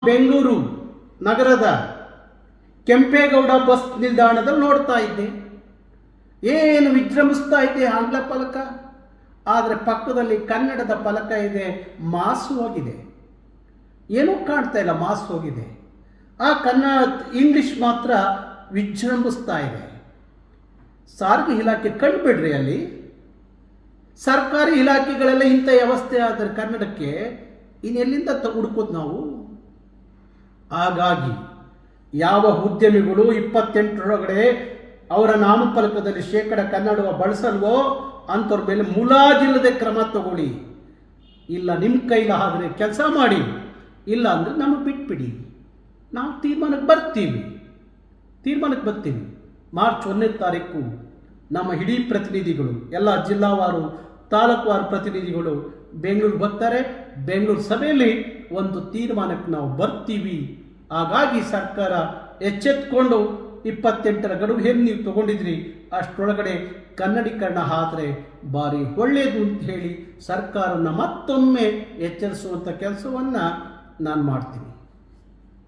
ಬೆಂಗಳೂರು ನಗರದ ಕೆಂಪೇಗೌಡ ಬಸ್ ನಿಲ್ದಾಣದಲ್ಲಿ ನೋಡ್ತಾ ಇದ್ದೆ. ಏನು ವಿಜೃಂಭಿಸ್ತಾ ಇದೆ ಆಂಗ್ಲ ಫಲಕ, ಆದರೆ ಪಕ್ಕದಲ್ಲಿ ಕನ್ನಡದ ಫಲಕ ಇದೆ. ಮಾಸು ಹೋಗಿದೆ, ಏನೂ ಕಾಣ್ತಾ ಇಲ್ಲ, ಮಾಸು ಹೋಗಿದೆ. ಆ ಇಂಗ್ಲಿಷ್ ಮಾತ್ರ ವಿಜೃಂಭಿಸ್ತಾ ಇದೆ. ಸಾರಿಗೆ ಇಲಾಖೆ ಕಂಡುಬಿಡ್ರಿ, ಅಲ್ಲಿ ಸರ್ಕಾರಿ ಇಲಾಖೆಗಳೆಲ್ಲ ಇಂಥ ವ್ಯವಸ್ಥೆ ಆದರೆ ಕನ್ನಡಕ್ಕೆ ಇನ್ನೆಲ್ಲಿಂದ ಹುಡುಕೋದು ನಾವು? ಹಾಗಾಗಿ ಯಾವ ಉದ್ಯಮಿಗಳು 28ರೊಳಗಡೆ ಅವರ ನಾಮಫಲಕದಲ್ಲಿ ಶೇಕಡ ಕನ್ನಡ ಬಳಸಲ್ವೋ ಅಂಥವ್ರ ಮೇಲೆ ಮುಲಾಜಿಲ್ಲದೆ ಕ್ರಮ ತಗೊಳ್ಳಿ. ಇಲ್ಲ ನಿಮ್ಮ ಕೈಲಾದರೆ ಕೆಲಸ ಮಾಡಿ, ಇಲ್ಲ ಅಂದರೆ ನಮಗೆ ಬಿಟ್ಬಿಡಿ. ನಾವು ತೀರ್ಮಾನಕ್ಕೆ ಬರ್ತೀವಿ. ಮಾರ್ಚ್ 1ನೇ ತಾರೀಕು ನಮ್ಮ ಇಡೀ ಪ್ರತಿನಿಧಿಗಳು, ಎಲ್ಲ ಜಿಲ್ಲಾವಾರು ತಾಲೂಕುವಾರು ಪ್ರತಿನಿಧಿಗಳು ಬೆಂಗಳೂರು ಬರ್ತಾರೆ. ಬೆಂಗಳೂರು ಸಭೆಯಲ್ಲಿ ಒಂದು ತೀರ್ಮಾನಕ್ಕೆ ನಾವು ಬರ್ತೀವಿ. ಹಾಗಾಗಿ ಸರ್ಕಾರ ಎಚ್ಚೆತ್ಕೊಂಡು 28ರ ಗಡುವು ಏನು ನೀವು ತಗೊಂಡಿದ್ರಿ ಅಷ್ಟರೊಳಗಡೆ ಕನ್ನಡೀಕರಣ ಆದರೆ ಭಾರಿ ಒಳ್ಳೆಯದು ಅಂತ ಹೇಳಿ ಸರ್ಕಾರನ ಮತ್ತೊಮ್ಮೆ ಎಚ್ಚರಿಸುವಂಥ ಕೆಲಸವನ್ನು ನಾನು ಮಾಡ್ತೀನಿ.